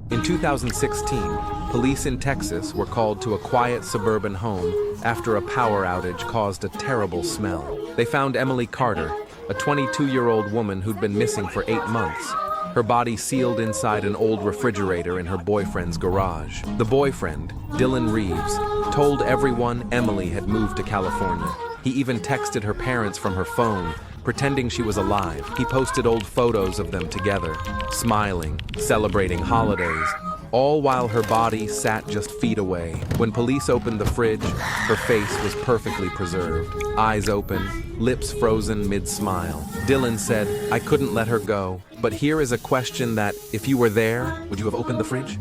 In 2016, police in Texas were called to a quiet suburban home after a power outage caused a terrible smell. They found Emily Carter, a 22-year-old woman who'd been missing for 8 months. Her body sealed inside an old refrigerator in her boyfriend's garage. The boyfriend, Dylan Reeves, told everyone Emily had moved to California. He even texted her parents from her phone, pretending she was alive. He posted old photos of them together, smiling, celebrating holidays, all while her body sat just feet away. When police opened the fridge, her face was perfectly preserved, eyes open, lips frozen mid-smile. Dylan said, "I couldn't let her go, but here is a question that, if you were there, would you have opened the fridge?"